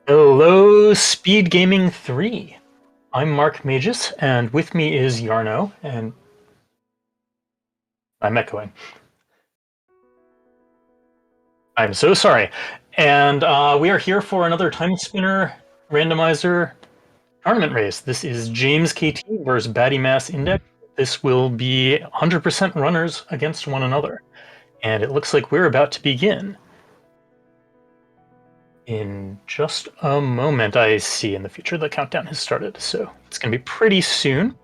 Hello, SpeedGaming 3. I'm Mark Magis, and with me is Yarno, and I'm echoing. I'm so sorry. And we are here for another Timespinner Randomizer tournament race. This is James KT versus Baddymassindex. This will be 100% runners against one another. And it looks like we're about to begin. In just a moment, I see in the future the countdown has started, so it's going to be pretty soon.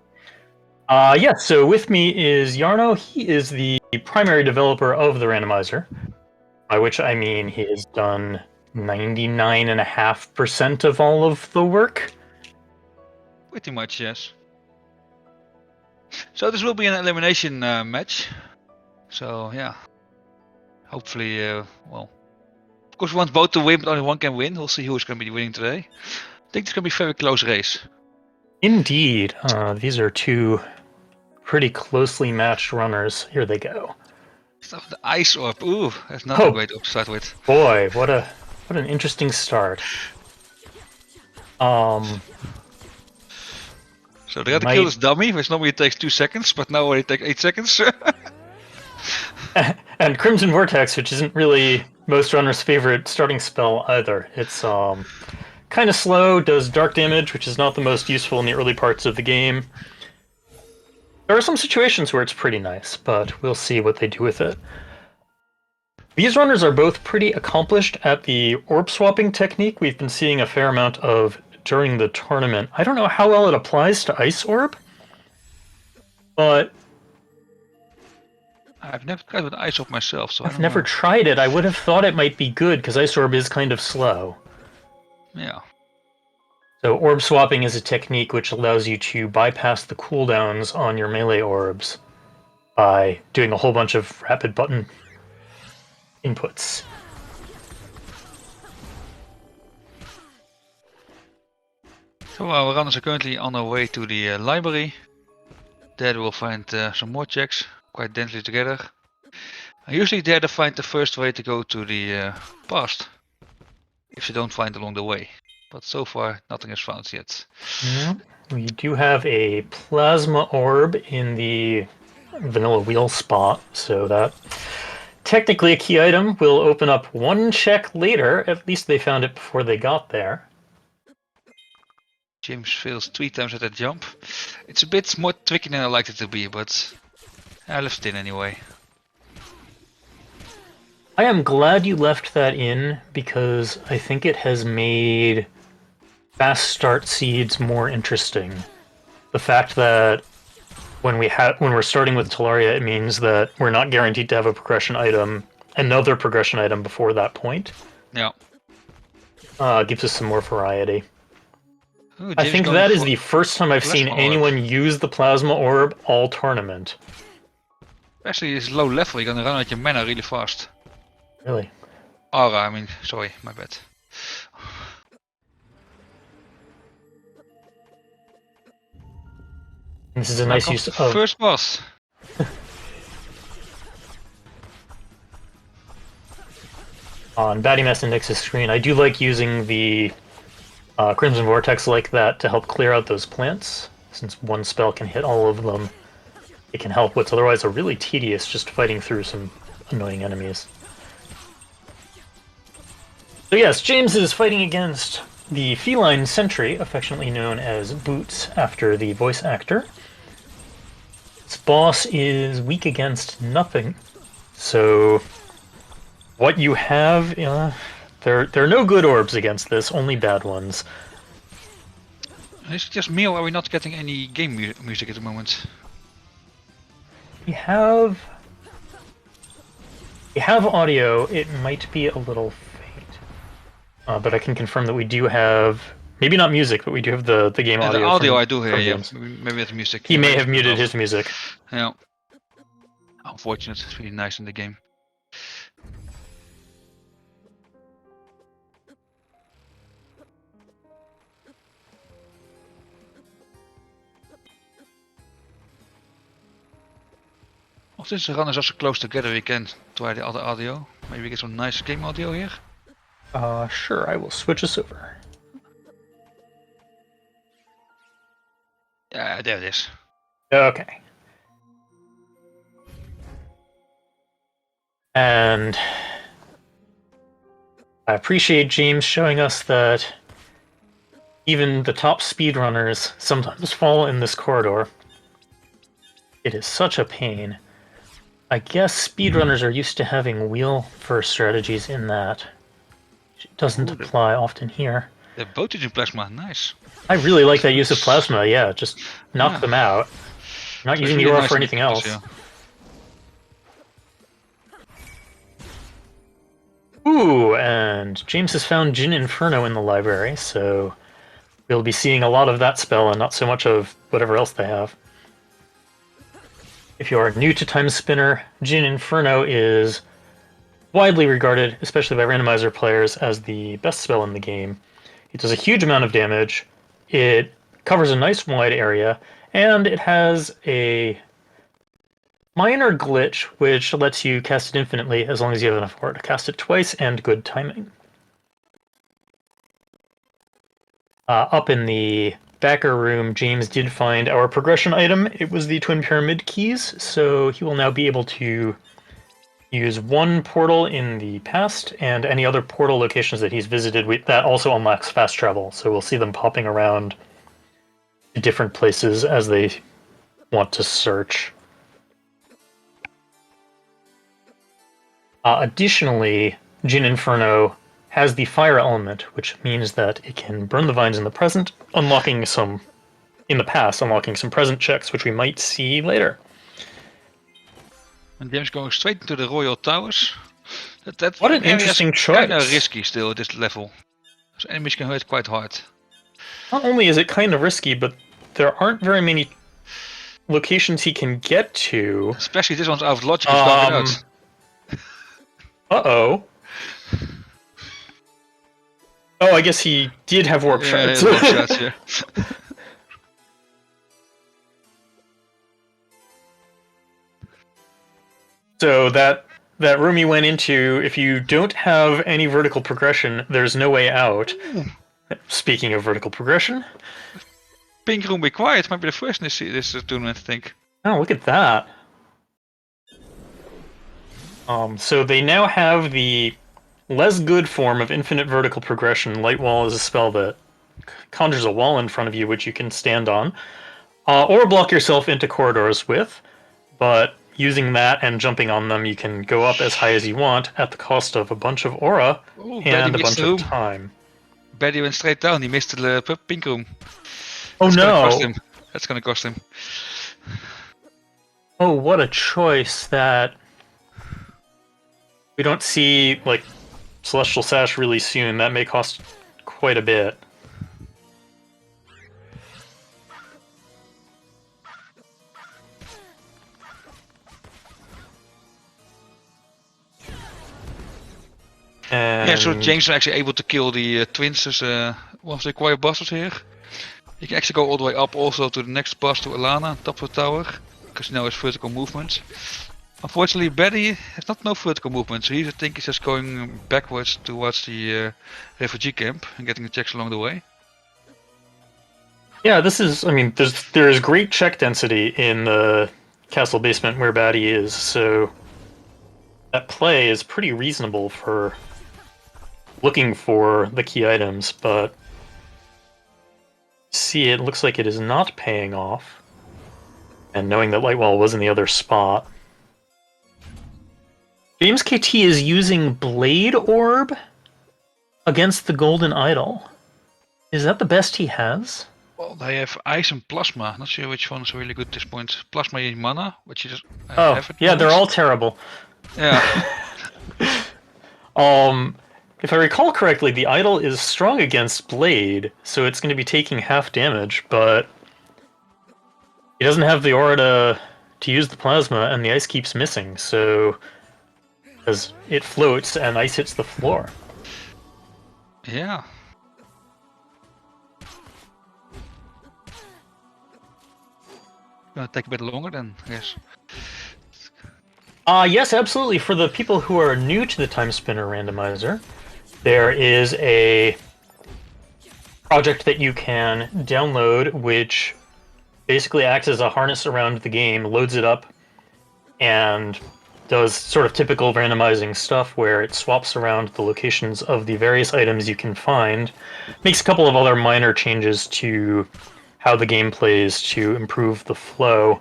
So with me is Yarno. He is the primary developer of the randomizer, by which I mean he has done 99.5% of all of the work. Pretty much, yes. So this will be an elimination match. So yeah, hopefully, well, of course we want both to win, but only one can win. We'll see who's going to be winning today. I think it's going to be a very close race. Indeed. These are two pretty closely matched runners. Here they go. Stuff the ice orb. Ooh, that's not a great orb to start with. Boy, what an interesting start. So they got to kill this dummy, which normally takes 2 seconds, but now it takes 8 seconds. And Crimson Vortex, which isn't really most runners' favorite starting spell either. It's kind of slow, does dark damage, which is not the most useful in the early parts of the game. There are some situations where it's pretty nice, but we'll see what they do with it. These runners are both pretty accomplished at the Orb Swapping technique we've been seeing a fair amount of during the tournament. I don't know how well it applies to Ice Orb, but I've never tried with Ice Orb myself, so I've never tried it. I would have thought it might be good, because Ice Orb is kind of slow. Yeah. So Orb Swapping is a technique which allows you to bypass the cooldowns on your melee orbs by doing a whole bunch of rapid button inputs. So our runners are currently on their way to the library. There they will find some more checks, quite densely together. And usually there they find the first way to go to the past, if they don't find along the way. But so far nothing is found yet. Yeah, we do have a plasma orb in the vanilla wheel spot, so that technically a key item will open up one check later. At least they found it before they got there. James fails 3 times at that jump. It's a bit more tricky than I liked it to be, but I left it in anyway. I am glad you left that in, because I think it has made fast start seeds more interesting. The fact that when we're starting with Talaria, it means that we're not guaranteed to have a progression item, another progression item before that point. Yeah. Gives us some more variety. Ooh, I think that is the first time I've seen anyone use the Plasma Orb all tournament. Especially it's low level, you're gonna run out your mana really fast. Really? Aura, I mean, sorry, my bad. This is a nice use of... First boss! On Baddymassindex's screen, I do like using the Crimson Vortex like that to help clear out those plants. Since one spell can hit all of them, it can help what's otherwise a really tedious just fighting through some annoying enemies. So yes, James is fighting against the feline sentry, affectionately known as Boots after the voice actor. This boss is weak against nothing, so what you have, there are no good orbs against this, only bad ones. Is it just me, or are we not getting any game music at the moment? We have audio. It might be a little faint, but I can confirm that we do have, maybe not music, but we do have the game audio. The audio I do hear, yeah. Maybe it's music. He may have muted his music. Yeah. Unfortunate, it's really nice in the game. Well, since the runners are so close together, we can try the other audio. Maybe we get some nice game audio here. Sure, I will switch us over. There it is. Okay. And I appreciate James showing us that even the top speedrunners sometimes fall in this corridor. It is such a pain. I guess speedrunners are used to having wheel-first strategies in that. It doesn't apply often here. The boat using plasma, nice. I really like that use of plasma, yeah, just knock them out. Not So using it's the aura nice for in anything equipment, else. yeah. Ooh, and James has found Jin Inferno in the library, so we'll be seeing a lot of that spell and not so much of whatever else they have. If you are new to Timespinner, Jin Inferno is widely regarded, especially by randomizer players, as the best spell in the game. It does a huge amount of damage, it covers a nice wide area, and it has a minor glitch which lets you cast it infinitely as long as you have enough aura to cast it twice and good timing. Up in the backer room, James did find our progression item. It was the Twin Pyramid Keys, so he will now be able to use one portal in the past and any other portal locations that he's visited. That also unlocks fast travel, so we'll see them popping around to different places as they want to search. Additionally, Jin Inferno has the fire element, which means that it can burn the vines in the present, unlocking some present checks, which we might see later. And James going straight into the Royal Towers. That What an area interesting is kind of choice. risky still at this level. So enemies can hurt quite hard. Not only is it kind of risky, but there aren't very many locations he can get to. Especially this one's out of logic, it's can't get out. Uh-oh. Oh, I guess he did have warp shards. Warp shards, yeah. So that room you went into, if you don't have any vertical progression, there's no way out. Speaking of vertical progression. Pink room be quiet might be the first in this tournament, I think. Oh, look at that. So they now have the less good form of infinite vertical progression. Light Wall is a spell that conjures a wall in front of you, which you can stand on, or block yourself into corridors with, but using that and jumping on them, you can go up as high as you want at the cost of a bunch of aura and a bunch of time. Baddy went straight down, he missed the pink room. Oh no! That's gonna cost him. Oh, what a choice that... We don't see, like, Celestial Sash really soon. That may cost quite a bit. And... Yeah, so James is actually able to kill the twins as one of the quiet bosses here. You can actually go all the way up also to the next boss, to Alana, top of the tower, because now it's vertical movement. Unfortunately, Baddy has no vertical movement, so I think he's just going backwards towards the refugee camp and getting the checks along the way. Yeah, this is, I mean, there's great check density in the castle basement where Baddy is, so that play is pretty reasonable for looking for the key items, but see, it looks like it is not paying off. And knowing that Lightwall was in the other spot. James KT is using Blade Orb against the Golden Idol. Is that the best he has? Well, they have Ice and Plasma. Not sure which one is really good at this point. Plasma is mana, which is yeah, they're all terrible. Yeah. If I recall correctly, the Idol is strong against Blade, so it's going to be taking half damage, but he doesn't have the aura to use the plasma, and the ice keeps missing, so as it floats and ice hits the floor. Yeah. Gonna take a bit longer then, I guess. Yes, absolutely. For the people who are new to the Timespinner Randomizer, there is a project that you can download which basically acts as a harness around the game, loads it up, and does sort of typical randomizing stuff where it swaps around the locations of the various items you can find, makes a couple of other minor changes to how the game plays to improve the flow,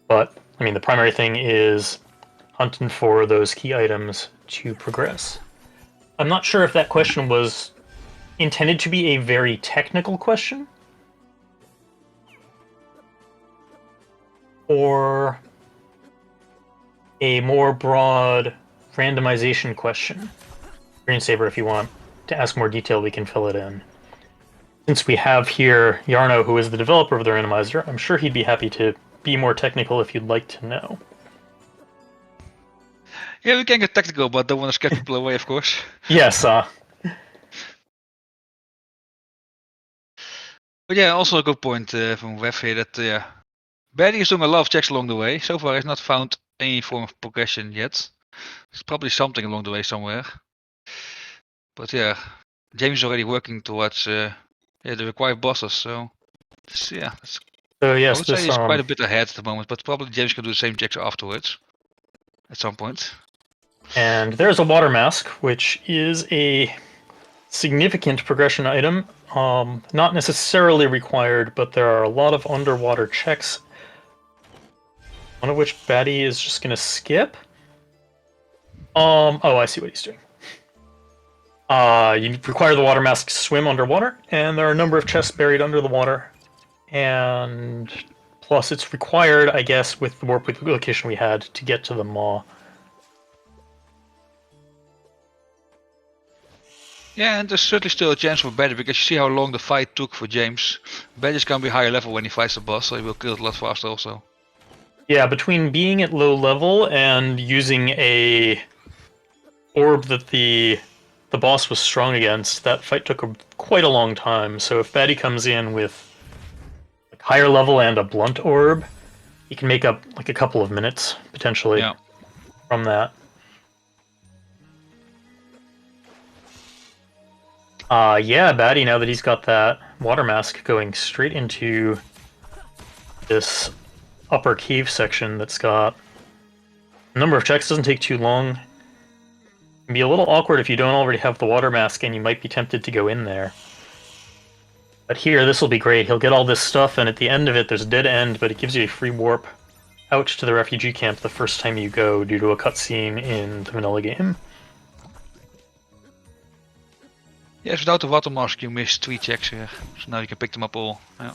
but I mean the primary thing is hunting for those key items to progress. I'm not sure if that question was intended to be a very technical question, or a more broad randomization question. Screensaver, if you want to ask more detail, we can fill it in. Since we have here Yarno, who is the developer of the randomizer, I'm sure he'd be happy to be more technical if you'd like to know. Yeah, we can get technical, but don't want to scare people away, of course. Yes, But yeah, also a good point from Wef here that Baddy is doing a lot of checks along the way. So far, he's not found any form of progression yet. There's probably something along the way somewhere. But yeah, James is already working towards the required bosses. So yeah, so I yes, would say this he's quite a bit ahead at the moment. But probably James can do the same checks afterwards, at some point. and there's a water mask, which is a significant progression item. Not necessarily required, but there are a lot of underwater checks. One of which Batty is just gonna skip. Oh, I see what he's doing. You require the water mask to swim underwater, and there are a number of chests buried under the water. And plus, it's required, I guess, with the warp location we had to get to the maw. Yeah, and there's certainly still a chance for Baddy because you see how long the fight took for James. Baddy's gonna be higher level when he fights the boss, so he will kill it a lot faster also. Yeah, between being at low level and using a orb that the boss was strong against, that fight took quite a long time. So if Batty comes in with like, higher level and a blunt orb, he can make up like a couple of minutes potentially from that. Yeah, Batty, now that he's got that water mask going straight into this upper cave section that's got a number of checks, doesn't take too long. It can be a little awkward if you don't already have the water mask and you might be tempted to go in there. But here, this will be great. He'll get all this stuff, and at the end of it, there's a dead end, but it gives you a free warp out to the refugee camp the first time you go due to a cutscene in the vanilla game. Yes, without the water mask you missed 3 checks here, so now you can pick them up all. Yeah.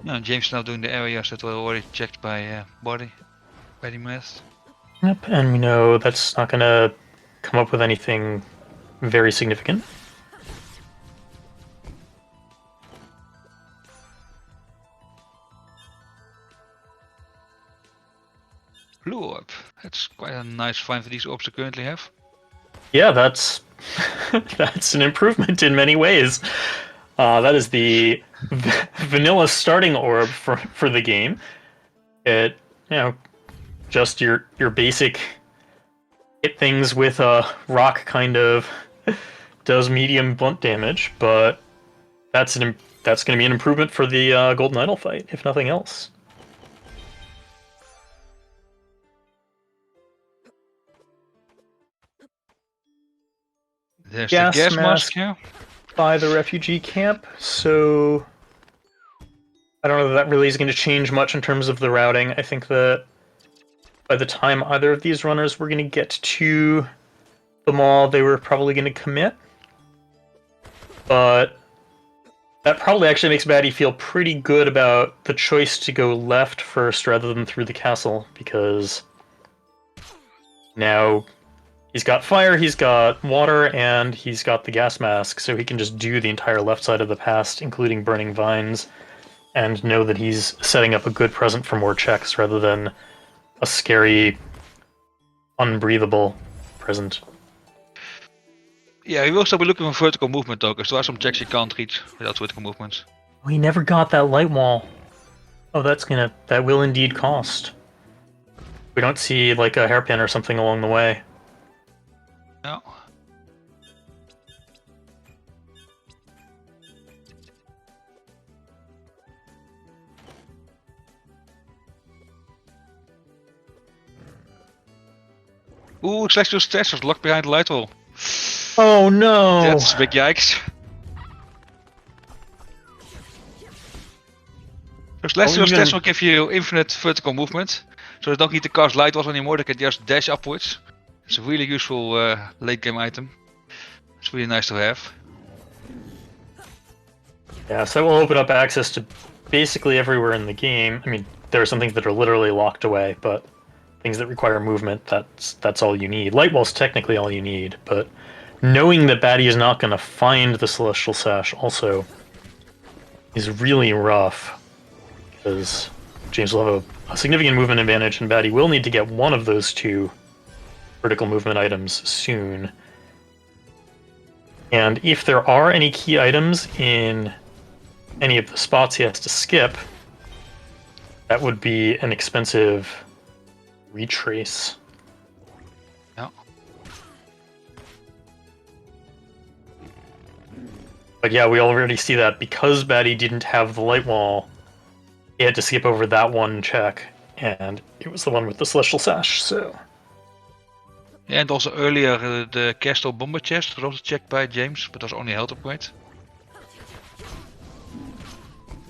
No, James is now doing the areas that were already checked by Baddymassindex. Yep, and we know that's not gonna come up with anything very significant. Blue orb. That's quite a nice find for these orbs I currently have. Yeah, that's that's an improvement in many ways. That is the vanilla starting orb for the game. It, just your basic hit things with a rock kind of does medium blunt damage, but that's going to be an improvement for the Golden Idol fight, if nothing else. There's the gas mask here. By the refugee camp, so I don't know that really is going to change much in terms of the routing. I think that by the time either of these runners were going to get to the mall, they were probably going to commit. But that probably actually makes Batty feel pretty good about the choice to go left first rather than through the castle, because now he's got fire, he's got water, and he's got the gas mask, so he can just do the entire left side of the pass, including burning vines, and know that he's setting up a good present for more checks rather than a scary unbreathable present. Yeah, we will still be looking for vertical movement though, because there are some checks you can't reach without vertical movements. We never got that light wall. Oh, that will indeed cost. We don't see like a hairpin or something along the way. No. Ooh, Celestial Stairs was locked behind the light wall. Oh no! That's big yikes. So Celestial Stairs will give you infinite vertical movement, so they don't need to cast light walls anymore, they can just dash upwards. It's a really useful late game item. It's really nice to have. Yeah, so that will open up access to basically everywhere in the game. I mean, there are some things that are literally locked away, but things that require movement, that's all you need. Light wall's technically all you need, but knowing that Batty is not going to find the Celestial Sash also is really rough, because James will have a significant movement advantage, and Batty will need to get one of those two vertical movement items soon. And if there are any key items in any of the spots he has to skip, that would be an expensive retrace. Yeah. But yeah, we already see that because Batty didn't have the light wall, he had to skip over that one check, and it was the one with the Celestial Sash, so... Yeah, and also earlier the Castle Bomber chest was also checked by James, but was only a health upgrade.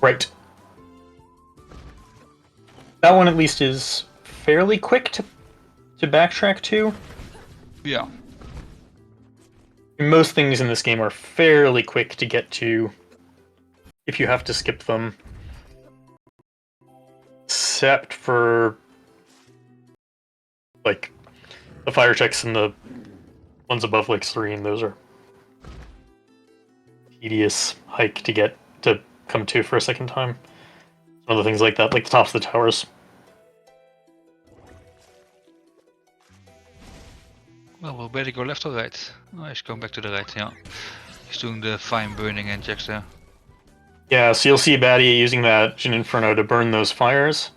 Right. That one at least is fairly quick to backtrack to. Yeah. Most things in this game are fairly quick to get to if you have to skip them. Except for like the fire checks and the ones above Lake Serene, those are tedious hike to get to come to for a second time. Some other things like that, like the tops of the towers. Well, we'll better go left or right. Oh, he's going back to the right, yeah. He's doing the fine burning and checks there. Yeah, so you'll see Batty using that Jin Inferno to burn those fires.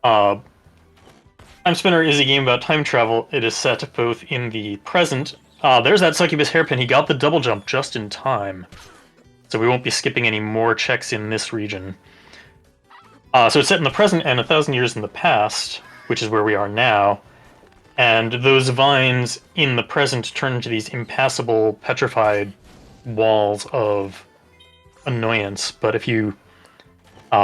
Timespinner is a game about time travel. It is set both in the present. There's that Succubus hairpin. He got the double jump just in time. So we won't be skipping any more checks in this region. So it's set in the present and 1,000 years in the past, which is where we are now. And those vines in the present turn into these impassable, petrified walls of annoyance. But if you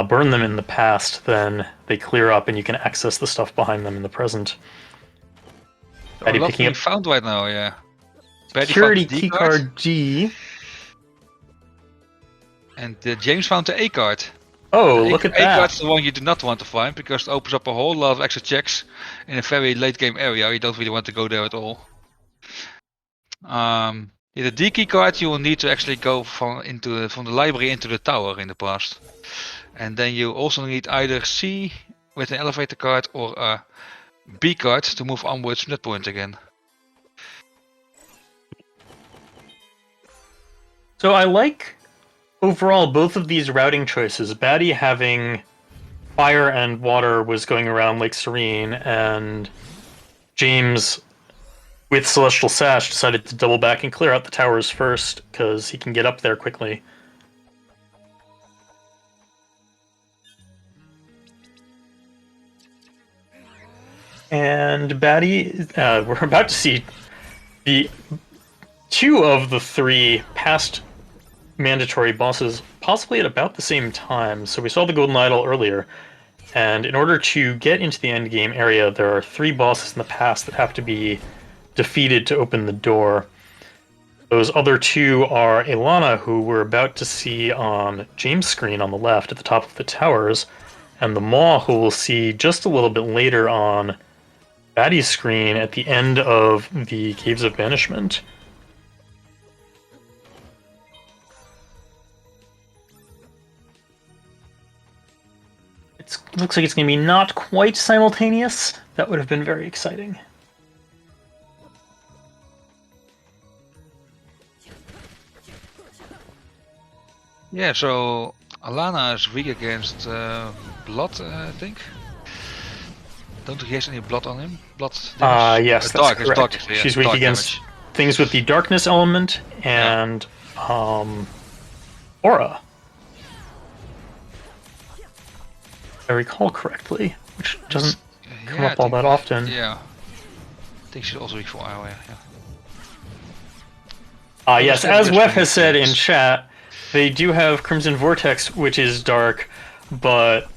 burn them in the past, then they clear up and you can access the stuff behind them in the present. A lot being found right now, yeah. Security keycard G. And James found the A card. Oh, look at that. A card is the one you do not want to find, because it opens up a whole lot of extra checks in a very late game area. You don't really want to go there at all. Yeah, the D key card you will need to actually go from the library into the tower in the past. And then you also need either C with an elevator card or a B card to move onwards from that point again. So I like overall both of these routing choices. Batty having fire and water was going around Lake Serene, and James with Celestial Sash decided to double back and clear out the towers first because he can get up there quickly. And Batty, we're about to see the two of the three past mandatory bosses possibly at about the same time. So we saw the Golden Idol earlier, and in order to get into the endgame area, there are three bosses in the past that have to be defeated to open the door. Those other two are Ilana, who we're about to see on James' screen on the left at the top of the towers, and the Maw, who we'll see just a little bit later on Batty's screen at the end of the Caves of Banishment. It looks like it's going to be not quite simultaneous. That would have been very exciting. Yeah, so Alana is weak against blood, I think. Don't think he has any blood on him. Blood damage? Yes, that's Dark, it's dark, correct. actually, yeah. She's weak Dark against damage. things with the darkness element Yeah. and aura. If I recall correctly, which doesn't come Yeah, I up all think, that often. yeah. I think she's also weak for aura, yeah. Yes, as Wef has said in Games. chat, they do have Crimson Vortex, which is dark, but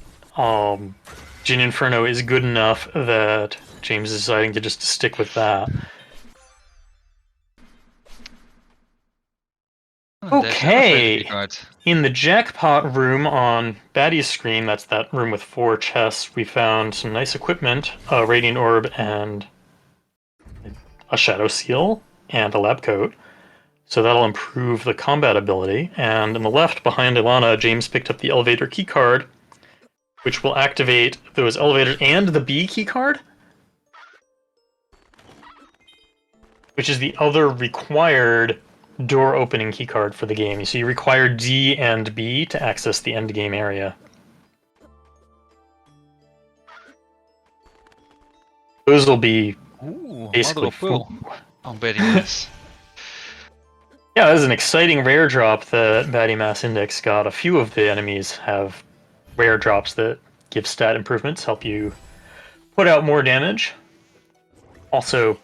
Jin Inferno is good enough that James is deciding to just stick with that. Okay, in the jackpot room on Batty's screen, that's that room with 4 chests, we found some nice equipment, a Radiant Orb and a Shadow Seal and a Lab Coat. So that'll improve the combat ability. And on the left, behind Ilana, James picked up the elevator keycard, which will activate those elevators and the B keycard, which is the other required door opening keycard for the game. So you require D and B to access the end game area. Those will be basically full. I'm betting this. Yeah, that is an exciting rare drop that Baddymassindex got. A few of the enemies have rare drops that give stat improvements, help you put out more damage. Also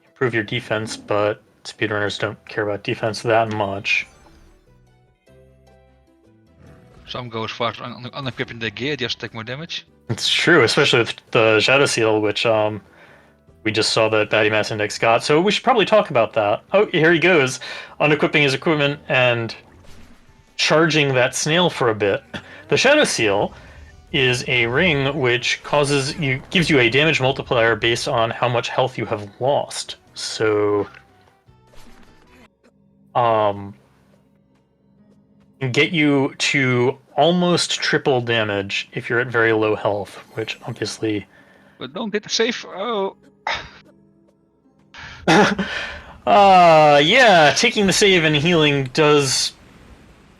improve your defense, but speedrunners don't care about defense that much. Some go as far as unequipping the gear just to take more damage. It's true, especially with the Shadow Seal, which we just saw that Baddymassindex got. So we should probably talk about that. Oh, here he goes, unequipping his equipment and charging that snail for a bit. The Shadow Seal is a ring which gives you a damage multiplier based on how much health you have lost. So can get you to almost triple damage if you're at very low health, which obviously. But don't get the safe. Oh. Yeah, taking the save and healing does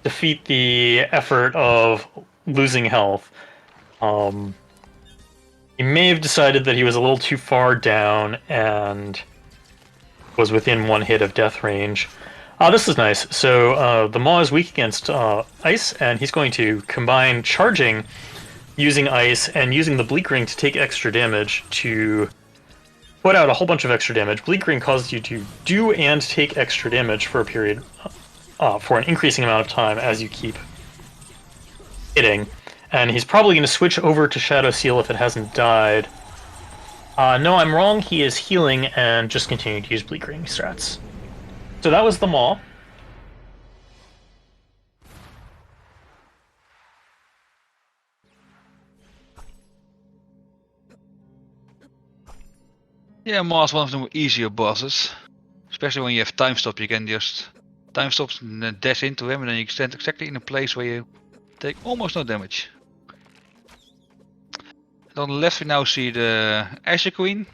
defeat the effort of losing health. He may have decided that he was a little too far down and was within 1 hit of death range. This is nice. So the Maw is weak against ice, and he's going to combine charging using ice and using the Bleak Ring to take extra damage to put out a whole bunch of extra damage. Bleak Ring causes you to do and take extra damage for a period, for an increasing amount of time as you keep hitting. And he's probably going to switch over to Shadow Seal if it hasn't died. No, I'm wrong. He is healing and just continuing to use Bleak Ring strats. So that was the Maw. Yeah, Maw is one of the easier bosses. Especially when you have time stop, you can just time stop and then dash into him, and then you stand exactly in a place where you take almost no damage. And on the left we now see the Azure Queen.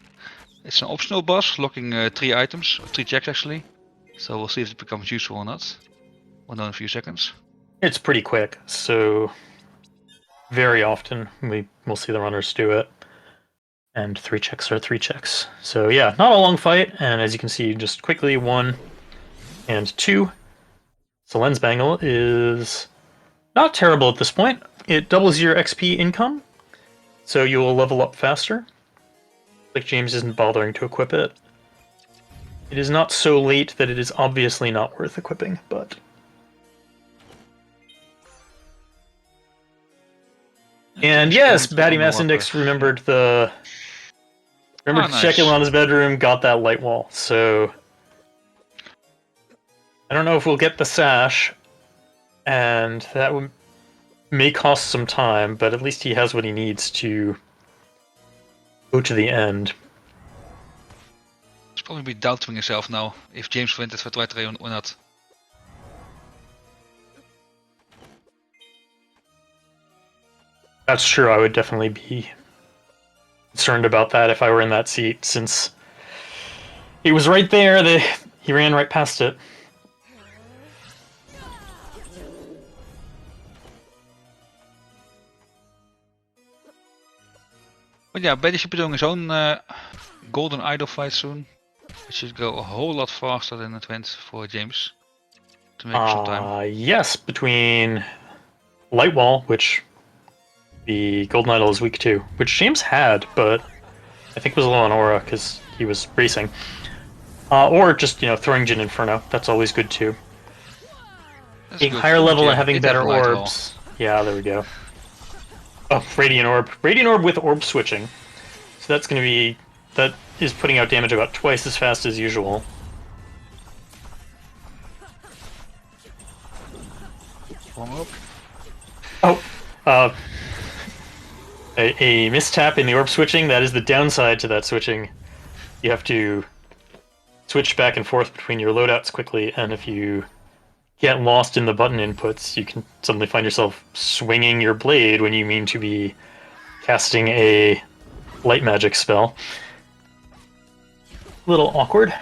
It's an optional boss, locking 3 items, or 3 checks actually. So we'll see if it becomes useful or not. We'll know in a few seconds. It's pretty quick, so very often we'll see the runners do it. And 3 checks are 3 checks. So yeah, not a long fight, and as you can see, just quickly 1 and 2. So Lens Bangle is not terrible at this point. It doubles your XP income, so you will level up faster. Like James isn't bothering to equip it. It is not so late that it is obviously not worth equipping, but. And yes, Baddymassindex remembered to check Ilana's bedroom, got that light wall. So I don't know if we'll get the sash, and that may cost some time, but at least he has what he needs to go to the end. He's probably be doubting himself now if James went it for right or not. That's true. I would definitely be concerned about that if I were in that seat, since he was right there. He ran right past it. But yeah, Betty should be doing his own Golden Idol fight soon. It should go a whole lot faster than it went for James. To make some time. Yes, between Light Wall, which the Golden Idol is weak to, which James had, but I think was low on aura because he was racing. Or just, throwing Jin Inferno. That's always good too. That's Being good. higher level Yeah, and having it have better Light Wall. orbs. Yeah, there we go. Oh, Radiant Orb. Radiant Orb with orb switching. So that's going to be... That is putting out damage about twice as fast as usual. Warm up. Oh, a mishap in the orb switching, that is the downside to that switching. You have to switch back and forth between your loadouts quickly, and if you get lost in the button inputs, you can suddenly find yourself swinging your blade when you mean to be casting a light magic spell. A little awkward.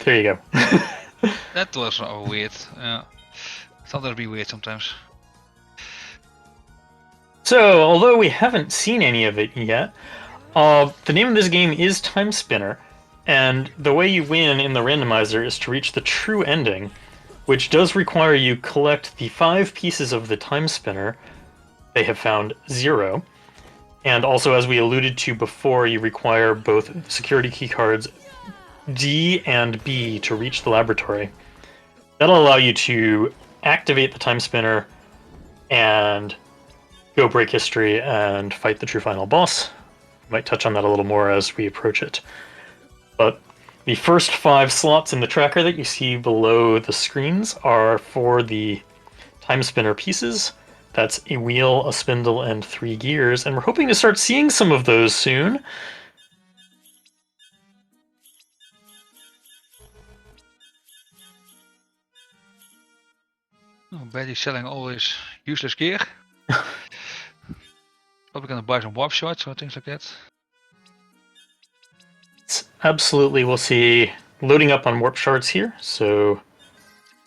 There you go. That was weird. Yeah. Thought that'd be weird sometimes. So, although we haven't seen any of it yet, the name of this game is Timespinner, and the way you win in the randomizer is to reach the true ending, which does require you collect the 5 pieces of the Timespinner. They have found 0. And also, as we alluded to before, you require both security keycards D and B to reach the laboratory. That'll allow you to activate the Timespinner and go break history and fight the true final boss. Might touch on that a little more as we approach it. But the first 5 slots in the tracker that you see below the screens are for the Timespinner pieces. That's a wheel, a spindle, and 3 gears, and we're hoping to start seeing some of those soon. Oh, Betty's selling all his useless gear. Probably gonna buy some warp shots or things like that. Absolutely, we'll see loading up on warp shards here. So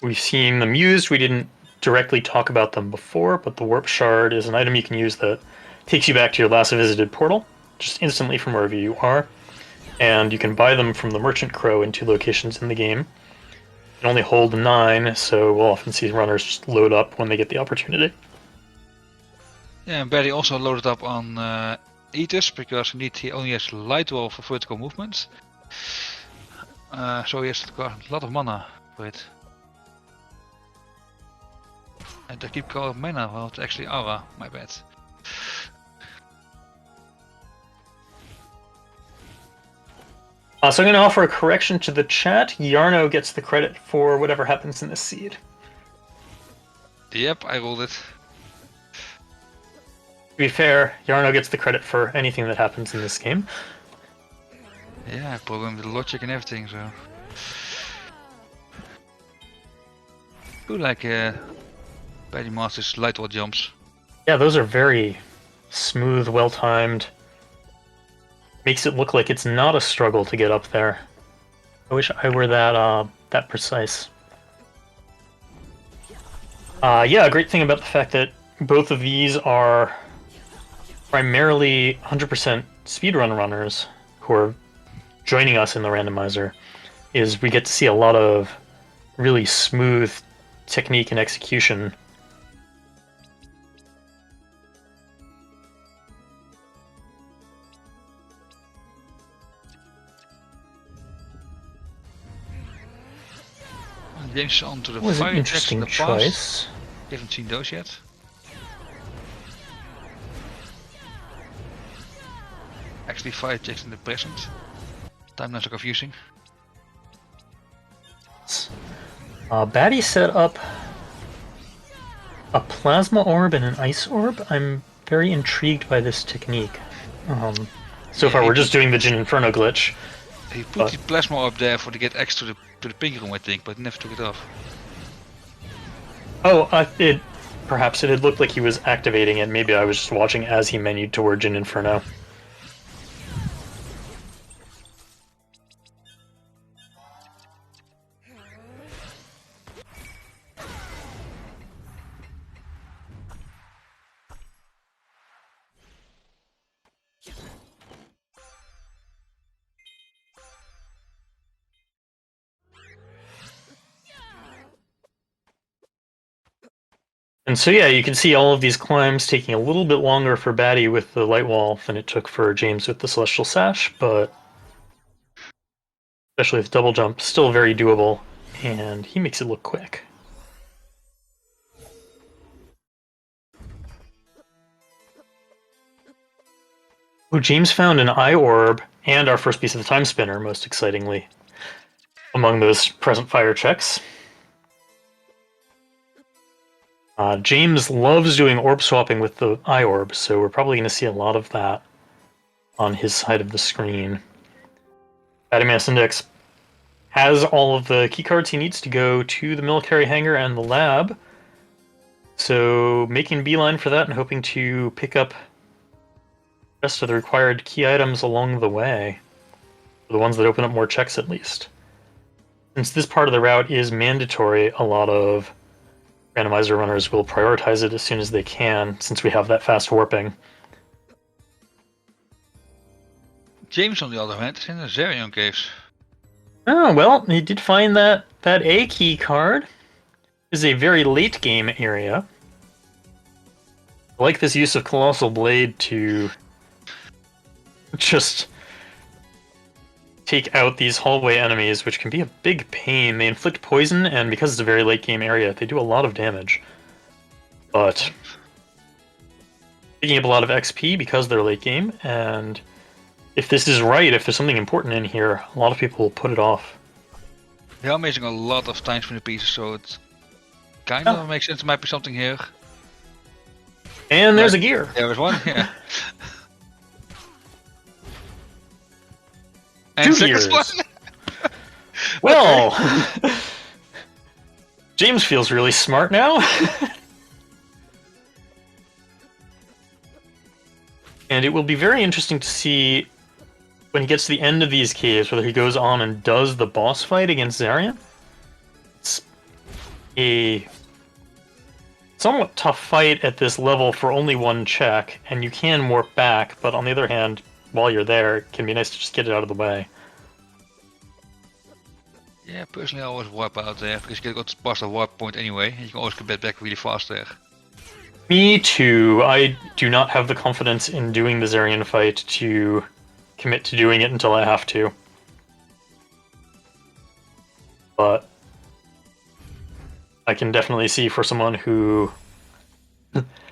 we've seen them used. We didn't directly talk about them before, but the warp shard is an item you can use that takes you back to your last visited portal, just instantly from wherever you are. And you can buy them from the Merchant Crow in 2 locations in the game. You can only hold 9, so we'll often see runners just load up when they get the opportunity. Yeah, and Betty also loaded up on Aegis because he only has light wall for vertical movement. So he has got a lot of mana for it. And I keep calling mana, well it's actually aura, my bad. So I'm going to offer a correction to the chat. Yarno gets the credit for whatever happens in this seed. Yep, I rolled it. To be fair, Yarno gets the credit for anything that happens in this game. Yeah, I programmed the logic and everything, so... I like Baddymassindex light wall jumps. Yeah, those are very smooth, well-timed. Makes it look like it's not a struggle to get up there. I wish I were that precise. Yeah, a great thing about the fact that both of these are primarily 100% speedrun runners who are joining us in the randomizer is we get to see a lot of really smooth technique and execution. James onto the Was an fire jacks in interesting the past. choice. Haven't seen those yet. Actually, fire jacks in the present. Timelines are confusing. Batty set up a plasma orb and an ice orb. I'm very intrigued by this technique. So far, we're just doing the Jin Inferno glitch. He put the plasma up there for to get access to the pink room, I think, but never took it off. Oh, perhaps it had looked like he was activating it. Maybe I was just watching as he menued toward Jin Inferno. And so yeah, you can see all of these climbs taking a little bit longer for Batty with the light wall than it took for James with the Celestial Sash, but especially with double jump, still very doable, and he makes it look quick. Oh, James found an eye orb and our first piece of the time spinner, most excitingly, among those present fire checks. James loves doing orb swapping with the eye orb, so we're probably going to see a lot of that on his side of the screen. Baddymassindex has all of the keycards he needs to go to the military hangar and the lab, so making beeline for that and hoping to pick up the rest of the required key items along the way, the ones that open up more checks at least. Since this part of the route is mandatory, a lot of randomizer runners will prioritize it as soon as they can, since we have that fast warping. James, on the other hand, is in the Zerion caves. Oh, well, he did find that A key card. This is a very late game area. I like this use of Colossal Blade to just take out these hallway enemies, which can be a big pain. They inflict poison, and because it's a very late game area, they do a lot of damage. But picking up a lot of XP because they're late game, and if this is right, if there's something important in here, a lot of people will put it off. They are missing a lot of time spinner pieces, so it kind of makes sense there might be something here. And there's a gear. There was one, yeah. And Two gears. one. Well, James feels really smart now. And it will be very interesting to see when he gets to the end of these caves, whether he goes on and does the boss fight against Zarian. It's a somewhat tough fight at this level for only one check, and you can warp back, but on the other hand, while you're there, it can be nice to just get it out of the way. Yeah, personally I always warp out there, because you get past the warp point anyway, and you can always get back really fast there. Me too. I do not have the confidence in doing the Zarian fight to commit to doing it until I have to. But I can definitely see for someone who,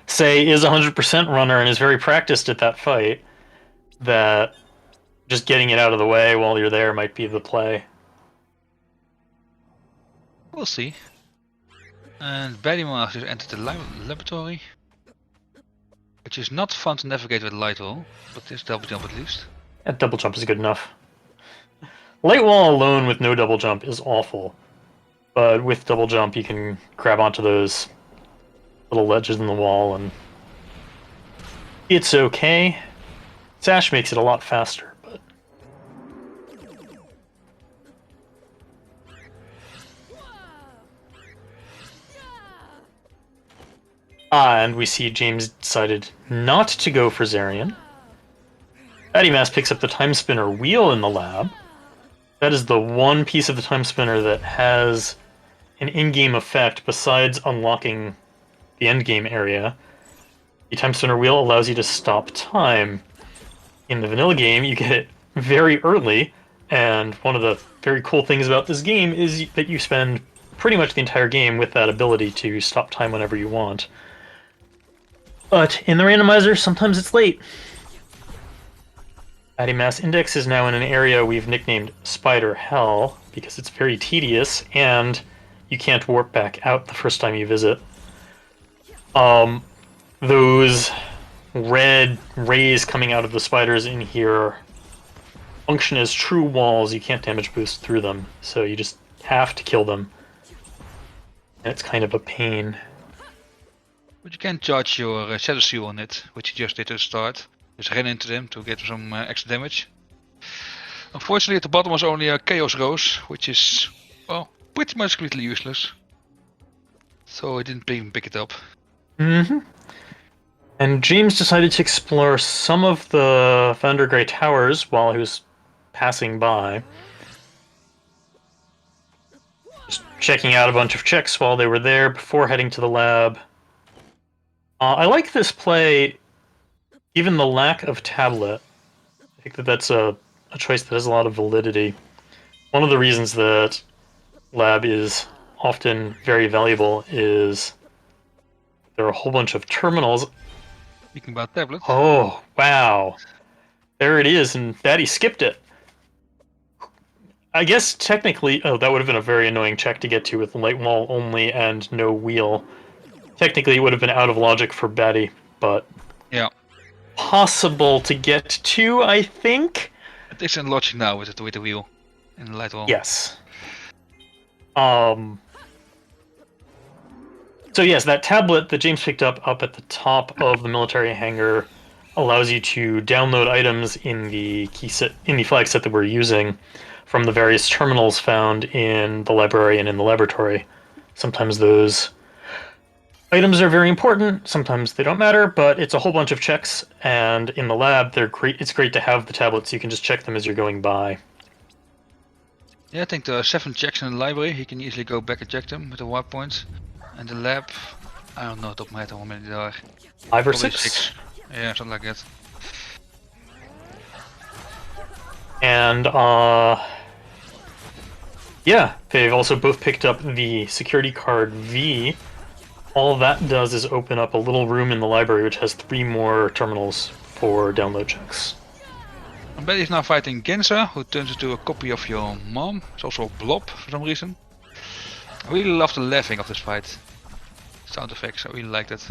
say, is a 100% runner and is very practiced at that fight, that just getting it out of the way while you're there might be the play. We'll see. And Baddymassindex entered the laboratory, which is not fun to navigate with light wall, but this double jump at least. Yeah, double jump is good enough. Light wall alone with no double jump is awful, but with double jump you can grab onto those little ledges in the wall and it's okay. Sash makes it a lot faster, but and we see James decided not to go for Zarian. Baddymass picks up the time spinner wheel in the lab. That is the one piece of the time spinner that has an in-game effect besides unlocking the end-game area. The time spinner wheel allows you to stop time. In the vanilla game, you get it very early, and one of the very cool things about this game is that you spend pretty much the entire game with that ability to stop time whenever you want. But in the randomizer, sometimes it's late. Baddymassindex is now in an area we've nicknamed Spider Hell, because it's very tedious, and you can't warp back out the first time you visit. Those red rays coming out of the spiders in here function as true walls. You can't damage boost through them, so you just have to kill them. And it's kind of a pain. But you can charge your Shadow Seal on it, which you just did at the start. Just ran into them to get some extra damage. Unfortunately at the bottom was only a Chaos Rose, which is, well, pretty much completely useless. So I didn't even pick it up. Mm-hmm. And James decided to explore some of the Thunder Grey Towers while he was passing by. Just checking out a bunch of checks while they were there before heading to the lab. I like this play, even the lack of tablet. I think that that's a choice that has a lot of validity. One of the reasons that Lab is often very valuable is there are a whole bunch of terminals. Speaking about tablet. Oh, wow. There it is, and Baddy skipped it. I guess technically, oh, that would have been a very annoying check to get to with light wall only and no wheel. Technically, it would have been out of logic for Baddy, but Yeah. possible to get to, I think. It is in logic now with the wheel and the light wall. Yes. So yes, that tablet that James picked up at the top of the military hangar allows you to download items in the flag set that we're using from the various terminals found in the library and in the laboratory. Sometimes those items are very important, sometimes they don't matter, but it's a whole bunch of checks, and in the lab they're great. It's great to have the tablets so you can just check them as you're going by. Yeah, I think there are 7 checks in the library. You can easily go back and check them with the warp points. And the lab, I don't know top of my head how many there are. 5 or Probably 6? Yeah, something like that. And yeah, they've also both picked up the security card V. All that does is open up a little room in the library which has 3 more terminals for download checks. And Betty is now fighting Genza, who turns into a copy of your mom. It's also a blob for some reason. I really love the laughing of this fight. Sound effects, I really like that.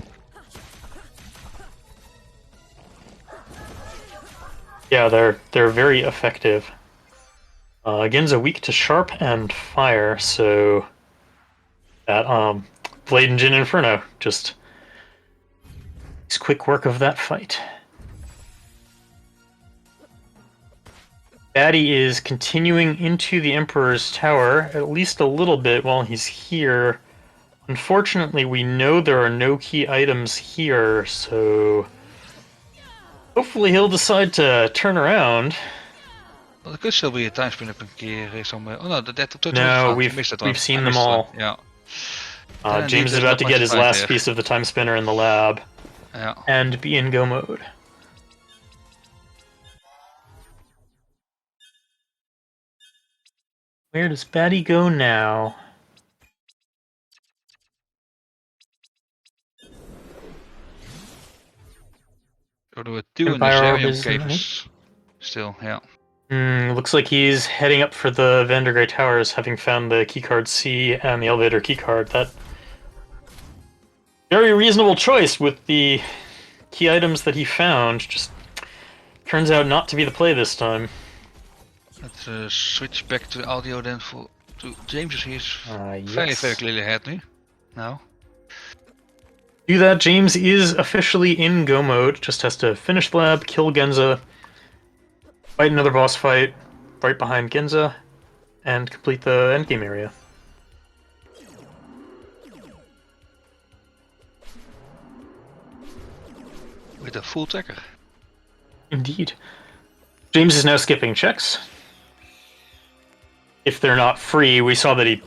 Yeah, they're very effective. Genza weak to sharp and fire, so that Blade and Jin Inferno just makes quick work of that fight. Baddy is continuing into the Emperor's Tower, at least a little bit while he's here. Unfortunately, we know there are no key items here, so hopefully he'll decide to turn around. Well, there could still be a time spin up een keer somewhere. Oh no, that No, we've seen them all. Yeah. James is about to get his last piece of the time spinner in the lab. Yeah. And be in go mode. Where does Baddy go now? So there were 2 in the Empire Orb Zerium is caves. Still, yeah. Looks like he's heading up for the Vandergrey Towers, having found the keycard C and the elevator keycard. That very reasonable choice with the key items that he found. Just turns out not to be the play this time. Let's switch back to audio then to James. He's Yes. very clearly ahead now. Do that, James is officially in go mode. Just has to finish the lab, kill Genza, fight another boss fight right behind Genza, and complete the endgame area. With a full tracker. Indeed. James is now skipping checks. If they're not free, we saw that he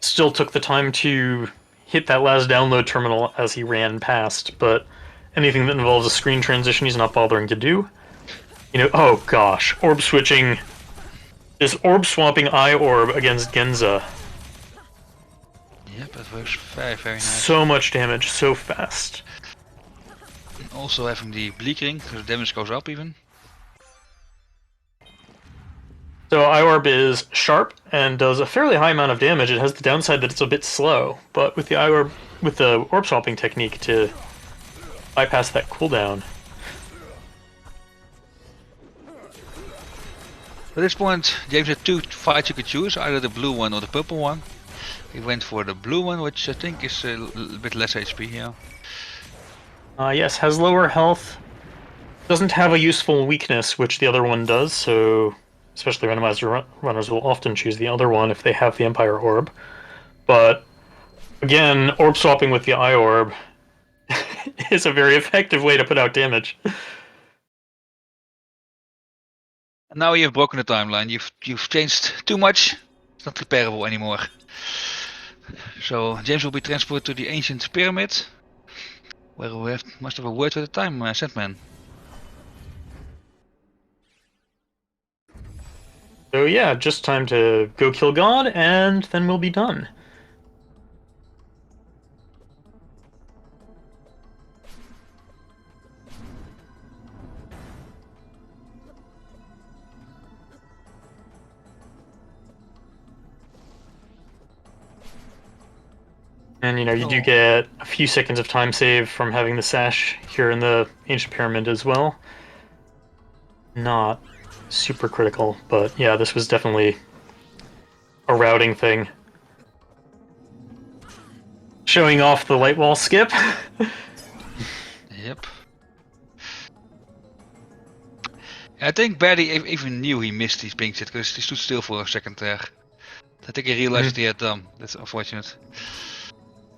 still took the time to hit that last download terminal as he ran past, but anything that involves a screen transition he's not bothering to do. You know, oh gosh, orb switching. This orb swapping eye orb against Genza. Yep, that works very nice. So much damage, so fast. And also having the bleak ring, so the damage goes up even. So eye orb is sharp and does a fairly high amount of damage. It has the downside that it's a bit slow, but with the eye orb, with the orb swapping technique to bypass that cooldown. At this point, James had 2 fights you could choose, either the blue one or the purple one. He went for the blue one, which I think is a bit less HP, yeah. Yes, has lower health. Doesn't have a useful weakness, which the other one does, so especially randomizer runners will often choose the other one if they have the Empire Orb. But again, orb swapping with the Eye Orb is a very effective way to put out damage. And now you've broken the timeline. You've changed too much. It's not repairable anymore. So James will be transported to the ancient pyramid. Well, we must have a word with the time, Sandman. So yeah, just time to go kill God, and then we'll be done. And you know, you do get a few seconds of time save from having the sash here in the Ancient Pyramid as well. Not super critical, but yeah, this was definitely a routing thing. Showing off the light wall skip. Yep. I think Baddy even knew he missed his pink shit because he stood still for a second there. I think he realized what he had done. That's unfortunate.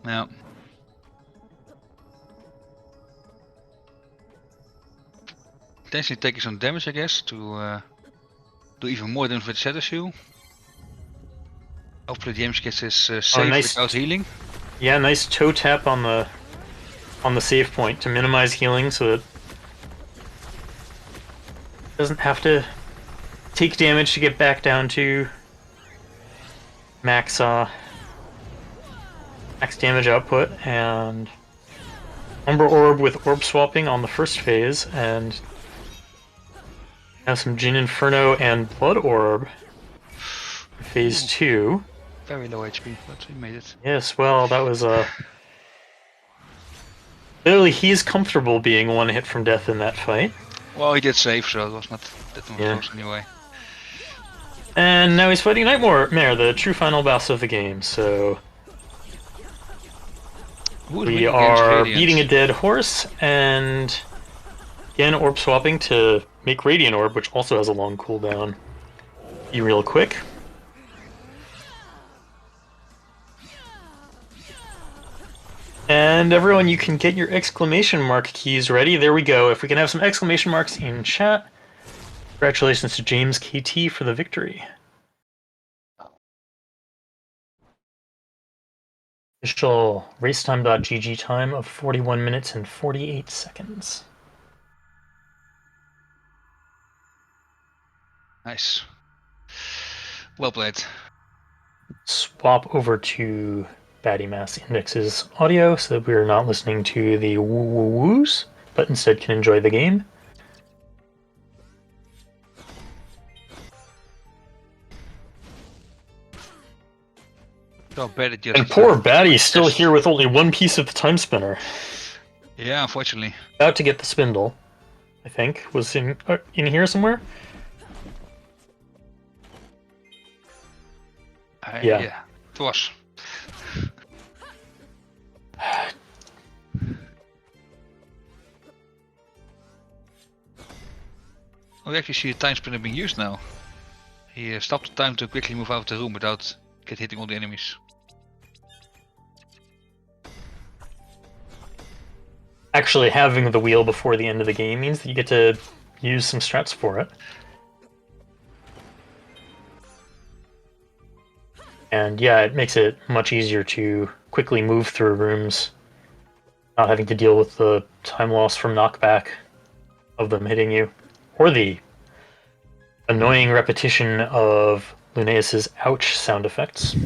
Yeah. Potentially taking some damage, I guess, to do even more than with Shadow Shoe. Hopefully James gets his save Nice. without healing. Yeah, nice toe tap on the save point to minimize healing so that it doesn't have to take damage to get back down to max damage output. And Umbra Orb with Orb Swapping on the first phase, and have some Jin Inferno and Blood Orb in phase 2. Very low HP, but we made it. Yes, well, that was clearly he's comfortable being one hit from death in that fight. Well, he did save, so it was not that much Yeah. close anyway. And now he's fighting Nightmare, the true final boss of the game, so Who's we weak against are Radiant? beating a dead horse, and again, Orb Swapping to make Radiant Orb, which also has a long cooldown. Be real quick. And everyone, you can get your exclamation mark keys ready. There we go. If we can have some exclamation marks in chat. Congratulations to James KT for the victory. Official racetime.gg time of 41 minutes and 48 seconds. Nice. Well played. Swap over to Baddymassindex's audio so that we are not listening to the woo-woo-woos, but instead can enjoy the game. So Baddy just And poor Baddy's still here with only one piece of the time spinner. Yeah, unfortunately. About to get the spindle, I think, was in here somewhere. Yeah, it was. We actually see the time spinner being used now. He stopped the time to quickly move out of the room without hitting all the enemies. Actually, having the wheel before the end of the game means that you get to use some strats for it. And yeah, it makes it much easier to quickly move through rooms, not having to deal with the time loss from knockback of them hitting you, or the annoying repetition of Linnaeus's ouch sound effects.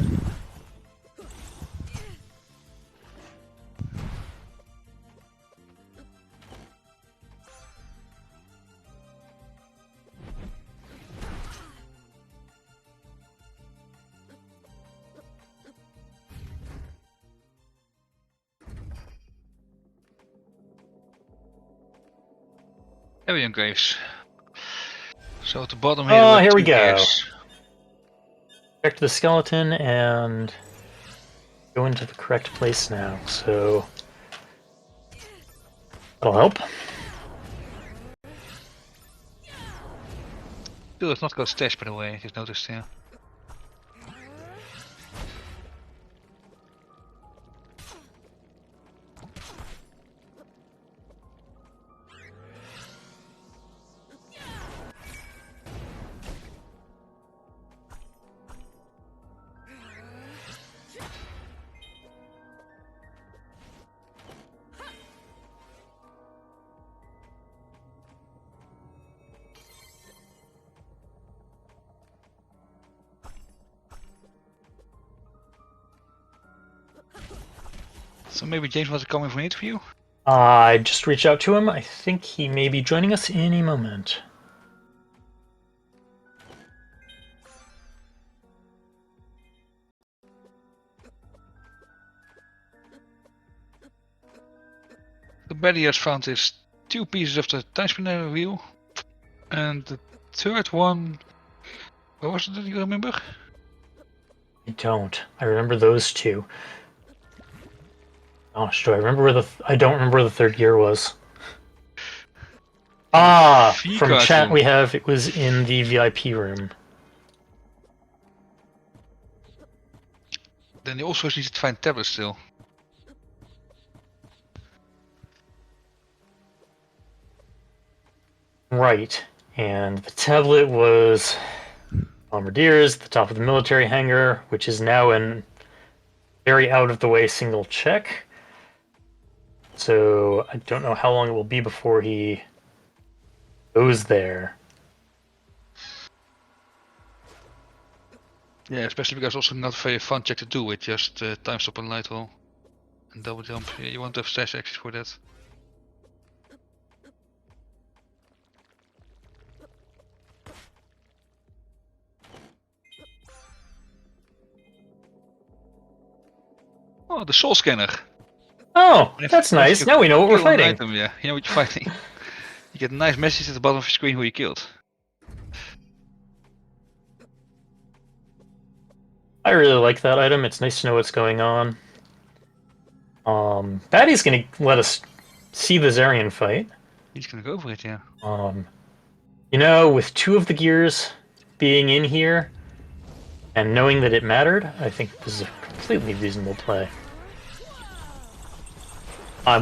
Heavy Graves. So at the bottom here. Oh, here we go. Gears. Back to the skeleton and go into the correct place now. So that'll help. Still has not got stash, by the way. I just noticed here. So maybe James wants to come in for an interview? I just reached out to him. I think he may be joining us any moment. The Baddy has found his 2 pieces of the Timespinner wheel. And the third one... What was it, do you remember? I don't. I remember those two. Gosh, do I remember where I don't remember where the third gear was. From V-card chat room. we have, it was in the VIP room. Then you also need to find tablets still. Right. And the tablet was Bombardier's at the top of the military hangar, which is now in very out of the way single check. So I don't know how long it will be before he goes there. Yeah, especially because also not very fun check to do with just time stop and light roll. And double jump. Yeah, you want to have stash access for that. Oh, the soul scanner. Oh, that's nice. You Now we know what we're kill an fighting. item, yeah, you know what you're fighting. You get a nice message at the bottom of your screen who you killed. I really like that item. It's nice to know what's going on. Batty's gonna let us see the Zarian fight. He's gonna go for it, yeah. You know, with 2 of the gears being in here and knowing that it mattered, I think this is a completely reasonable play.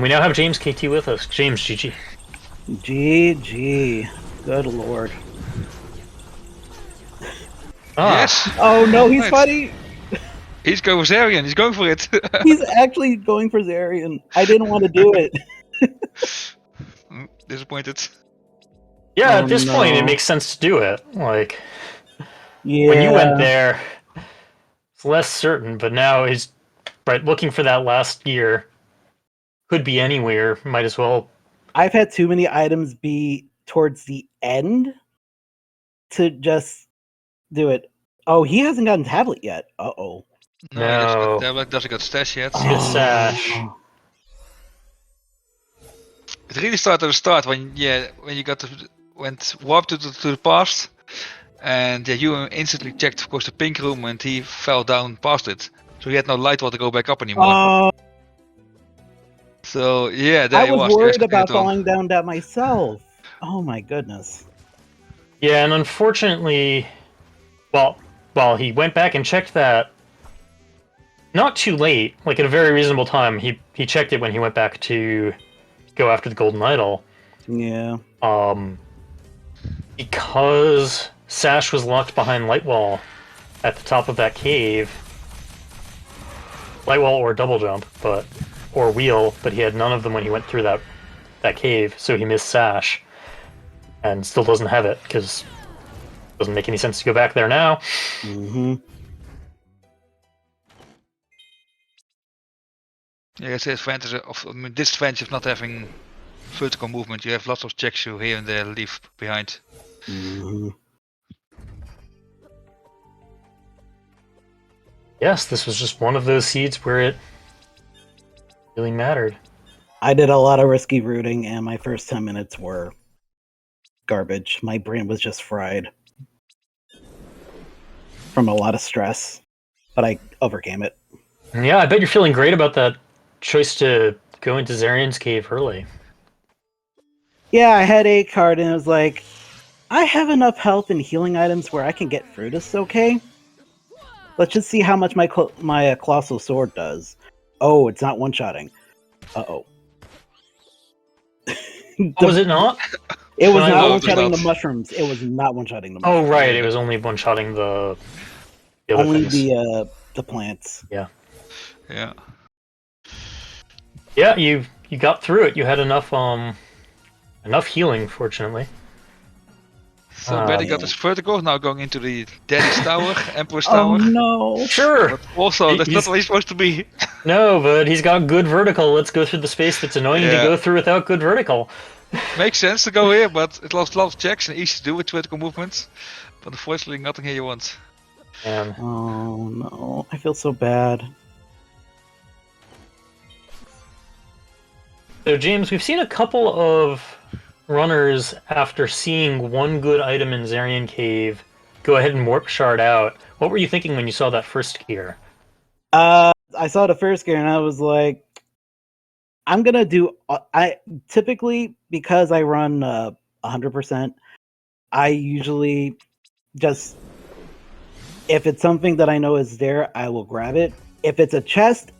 We now have James KT with us. James, GG. GG. Good lord. Yes! Oh no, he's Nice. fighting. He's going for Zarian, he's going for it! He's actually going for Zarian. I didn't want to do it. Disappointed. Yeah, Oh, at this point, it no. makes sense to do it. Like, Yeah. when you went there, it's less certain, but now he's right looking for that last gear. Could be anywhere. Might as well. I've had too many items be towards the end to just do it. Oh, he hasn't gotten tablet yet. Uh-oh. No, he No. doesn't got stash yet. Get Sash. It really started at the start when you went warped to the past, and you instantly checked, of course, the pink room, and he fell down past it, so he had no light wall to go back up anymore. Oh, So yeah, there I he was was. worried about falling down that myself. Oh my goodness. Yeah, and unfortunately, well, he went back and checked that. Not too late, like at a very reasonable time. He checked it when he went back to go after the golden idol. Yeah. Because Sash was locked behind Lightwall at the top of that cave. Lightwall or double jump, or wheel, but he had none of them when he went through that cave, so he missed Sash. And still doesn't have it, because it doesn't make any sense to go back there now. Mm-hmm. Yeah, it's the advantage disadvantage of not having vertical movement. You have lots of checks you here and there leave behind. Mm-hmm. Yes, this was just one of those seeds where it really mattered. I did a lot of risky rooting, and my first 10 minutes were garbage. My brain was just fried from a lot of stress, but I overcame it. Yeah, I bet you're feeling great about that choice to go into Zarian's cave early. Yeah, I had a card, and it was like, I have enough health and healing items where I can get through this okay. Let's just see how much my Colossal Sword does. Oh, it's not one-shotting. Uh-oh. Was it not? It was No, not it was one-shotting not. the mushrooms. It was not one-shotting the mushrooms. Oh, right, it was only one-shotting the other Only things. the plants. Yeah. Yeah. Yeah, you got through it. You had enough healing, fortunately. So Betty got his vertical, now going into the Daddy's Tower, Emperor's Oh Tower. no! Sure. But also, that's not He's- where he's supposed to be. No, but he's got good vertical. Let's go through the space that's annoying to Yeah. go through without good vertical. Makes sense to go here, but it lost a lot of checks and easy to do with vertical movements. But unfortunately, nothing here you want. And Oh no! I feel so bad. so, James, we've seen a couple of runners after seeing one good item in Zarian Cave go ahead and warp shard out. What were you thinking when you saw that first gear? I saw the first gear and I was like, I'm gonna do. I typically, because I run 100%, I usually just, if it's something that I know is there, I will grab it. If it's a chest,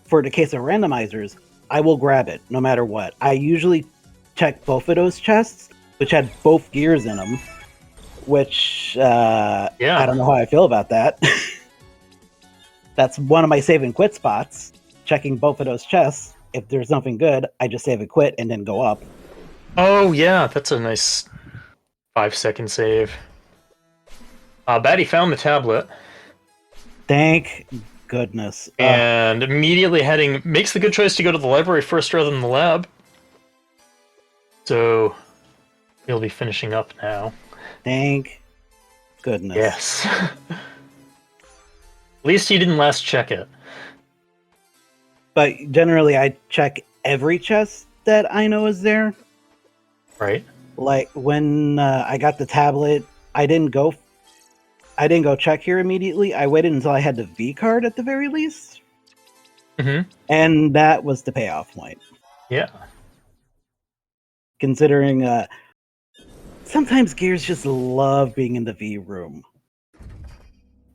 for the case of randomizers, I will grab it no matter what. I usually check both of those chests, which had both gears in them, which I don't know how I feel about that. That's one of my save and quit spots, checking both of those chests. If there's nothing good, I just save and quit and then go up. Oh, yeah, that's a nice 5-second save. Batty found the tablet Thank goodness. and immediately makes the good choice to go to the library first rather than the lab. So he'll be finishing up now. Thank goodness. Yes. At least he didn't last check it. But generally, I check every chest that I know is there. Right? Like when I got the tablet, I didn't go check here immediately. I waited until I had the V card at the very least, and that was the payoff point. Yeah. Considering sometimes gears just love being in the V room,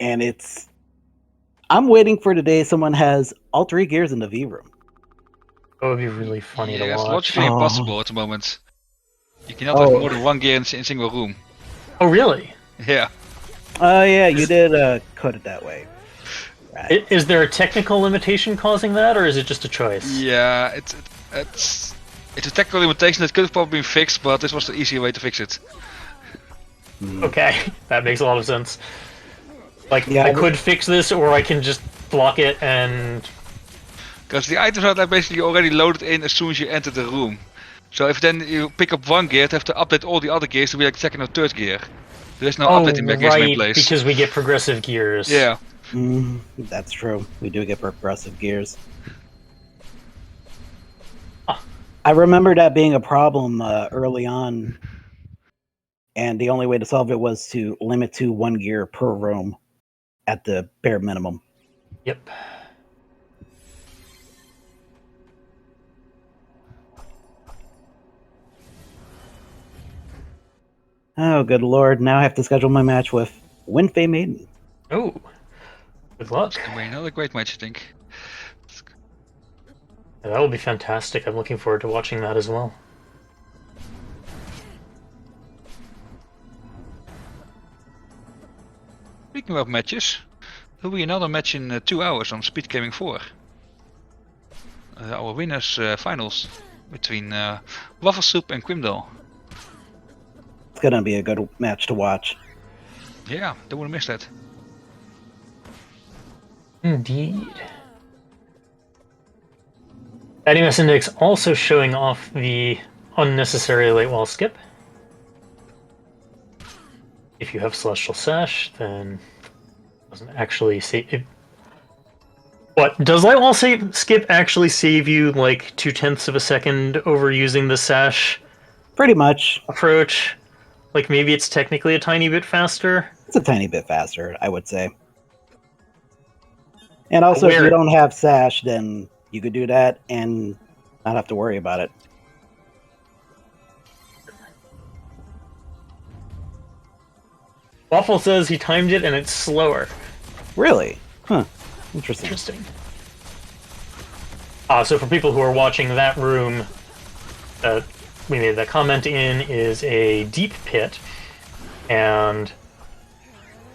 and I'm waiting for the day someone has all 3 gears in the V room. That would be really funny to Yeah, it's watch. logically impossible at the moment. You cannot have more than 1 gear in a single room. Oh, really? Yeah. Oh yeah, you did code it that way. Right. Is there a technical limitation causing that, or is it just a choice? Yeah, it's a technical limitation that could have probably been fixed, but this was the easier way to fix it. Okay, that makes a lot of sense. Like, Yeah, I could fix this, or I can just block it and... Because the items are like basically already loaded in as soon as you enter the room. So if then you pick up 1 gear, you have to update all the other gears to be like 2nd or 3rd gear. There is no updating mechanism in place. Because we get progressive gears. Yeah. That's true. We do get progressive gears. I remember that being a problem early on, and the only way to solve it was to limit to 1 gear per room at the bare minimum. Yep. Oh, good lord. Now I have to schedule my match with Winfei Maiden. Oh. Good luck. It's gonna be another great match, I think. Yeah, that will be fantastic. I'm looking forward to watching that as well. Speaking of matches, there will be another match in 2 hours on SpeedGaming 4. Our winners finals between Waffle Soup and Quimdal. It's gonna be a good match to watch. Yeah, don't want to miss that. Indeed. Baddymassindex also showing off the unnecessary late wall skip. If you have Celestial Sash, then it doesn't actually save. What does light wall skip actually save you like 0.2 of a second over using the sash Pretty much. approach? Like maybe it's technically a tiny bit faster. It's a tiny bit faster, I would say. And also, if Where- you don't have Sash, then you could do that and not have to worry about it. Waffle says he timed it and it's slower. Really? Huh. Interesting. Interesting. So for people who are watching, that room that we made that comment in is a deep pit, and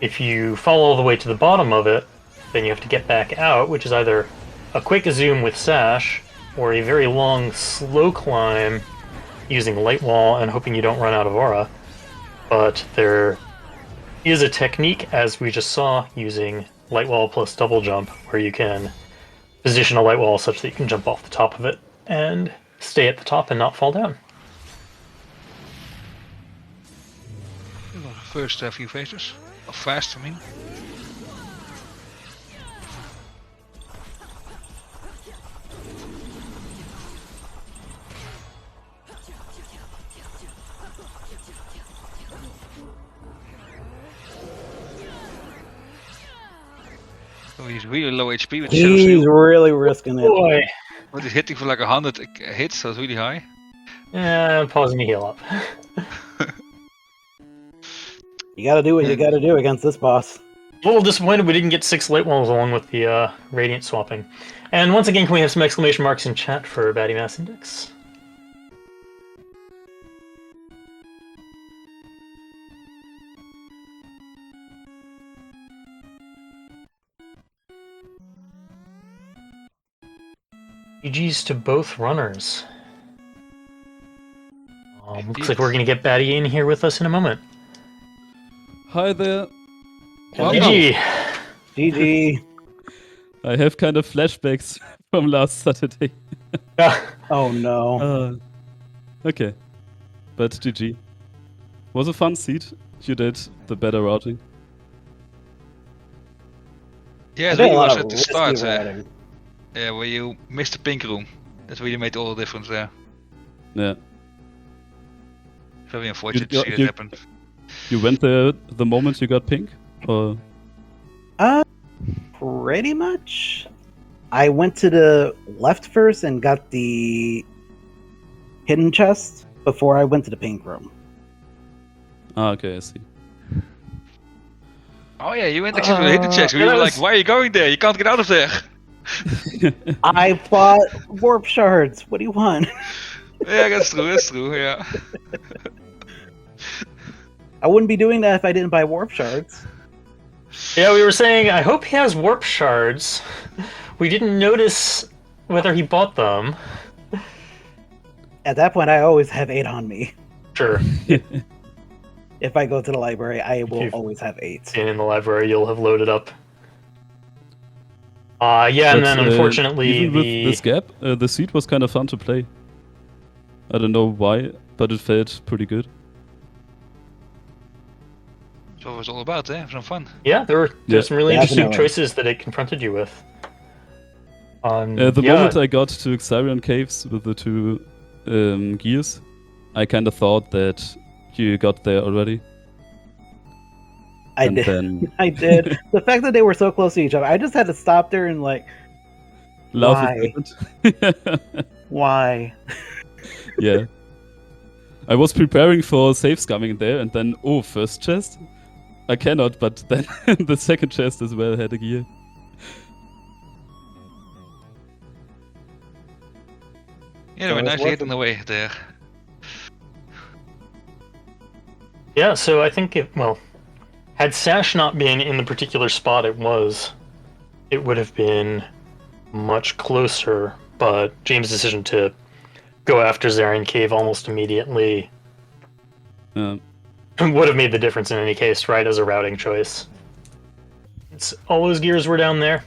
if you fall all the way to the bottom of it, then you have to get back out, which is either a quick zoom with Sash, or a very long, slow climb using Light Wall and hoping you don't run out of aura. but there is a technique, as we just saw, using light wall plus double jump, where you can position a light wall such that you can jump off the top of it and stay at the top and not fall down. First few phases. Or fast, I mean. Oh, he's really low HP with Shadow He's Shield. really risking it. Boy! But he's hitting for like 100 hits, so it's really high. Pausing to heal up. You gotta do what you gotta do against this boss. A little disappointed we didn't get 6 light walls along with the Radiant swapping. And once again, can we have some exclamation marks in chat for Baddymassindex? GG's to both runners. Looks like we're going to get Baddy in here with us in a moment. Hi there. GG! GG. I have kind of flashbacks from last Saturday. Oh no. Okay. But GG. Was a fun seed. You did the better routing. Yeah, it I did a really lot was of at the risky start. routing. Yeah, where you missed the pink room. That really made all the difference there. Yeah. Very unfortunate You- to see that you- happen. You went there the moment you got pink? Or Pretty much. I went to the left first and got the hidden chest before I went to the pink room. okay, I see. Oh yeah, you went next to the hidden checks. We yeah, were that like, was- why are you going there? You can't get out of there. I bought warp shards. What do you want? Yeah, that's true, yeah. I wouldn't be doing that if I didn't buy warp shards. Yeah, we were saying, I hope he has warp shards. We didn't notice whether he bought them. At that point, I always have 8 on me. Sure. If I go to the library, I will you've- always have 8. And in the library, you'll have loaded up. Yeah, and But, then unfortunately, even with this gap, the seed was kind of fun to play. I don't know why, but it felt pretty good. That's what it was all about, eh? Have some fun. yeah, there were Yeah. some really interesting Definitely. choices that it confronted you with. The yeah, moment I got to Xarion Caves with the 2 gears, I kind of thought that you got there already. I and did. then I did. The fact that they were so close to each other, I just had to stop there and like, laugh Why? a bit. why? Yeah. I was preparing for safe scumming there, and then, oh, first chest? I cannot, but then the second chest as well had a gear. Yeah, they were So it's nicely worth hidden away there. yeah. So I think had Sash not been in the particular spot it was, it would have been much closer. But James' decision to go after Zarian Cave almost immediately would have made the difference in any case, right? As a routing choice. It's all those gears were down there.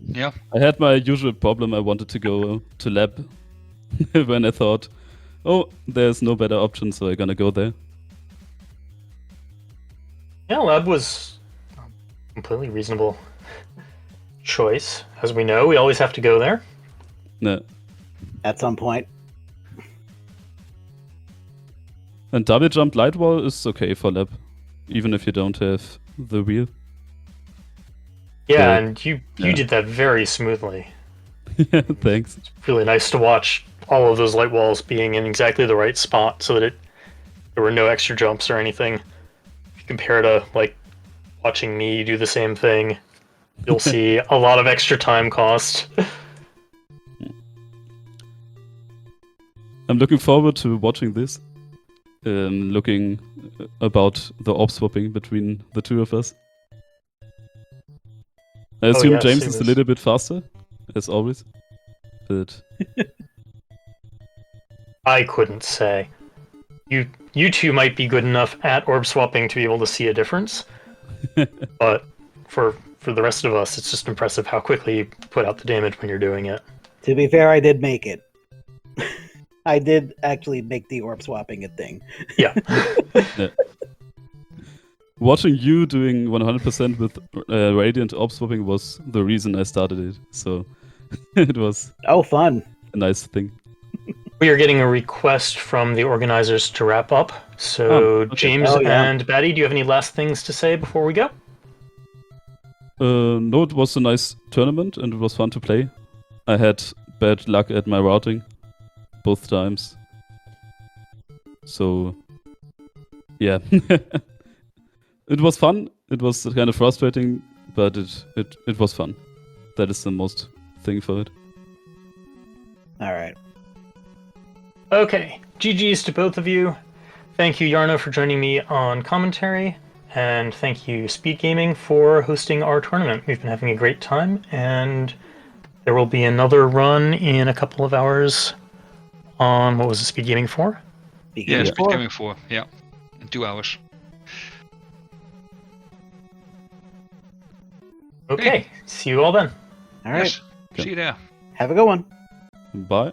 Yeah. I had my usual problem. I wanted to go to lab when I thought, oh, there's no better option, so I'm gonna go there. Yeah, lab was a completely reasonable choice. As we know, we always have to go there. No. At some point. And double jump light wall is okay for lab, even if you don't have the wheel. Yeah, Yeah. and you Yeah. did that very smoothly. Thanks. Really nice to watch all of those light walls being in exactly the right spot so that there were no extra jumps or anything. If you compare to like watching me do the same thing, you'll see a lot of extra time cost. I'm looking forward to watching this. Looking about the orb swapping between the 2 of us. I assume yes, James it is a was- little bit faster, as always. But I couldn't say. you two might be good enough at orb swapping to be able to see a difference, but for the rest of us, it's just impressive how quickly you put out the damage when you're doing it. To be fair, I did make it. I did actually make the orb swapping a thing. Yeah. Yeah. Watching you doing 100% with Radiant Orb Swapping was the reason I started it. So it was Oh, fun. a nice thing. We are getting a request from the organizers to wrap up. So, okay. James Oh, yeah. and Batty, do you have any last things to say before we go? No, it was a nice tournament and it was fun to play. I had bad luck at my routing both times. So, yeah. It was fun. It was kind of frustrating, but it was fun. That is the most thing for it. All right. Okay, GG's to both of you. Thank you, Yarno, for joining me on commentary, and thank you, SpeedGaming, for hosting our tournament. We've been having a great time, and there will be another run in a couple of hours on, what was it, SpeedGaming 4? Yeah, Beginning four. SpeedGaming 4. Yeah, in 2 hours. Okay, see you all then. All right. Yes. See you there. Have a good one. Bye.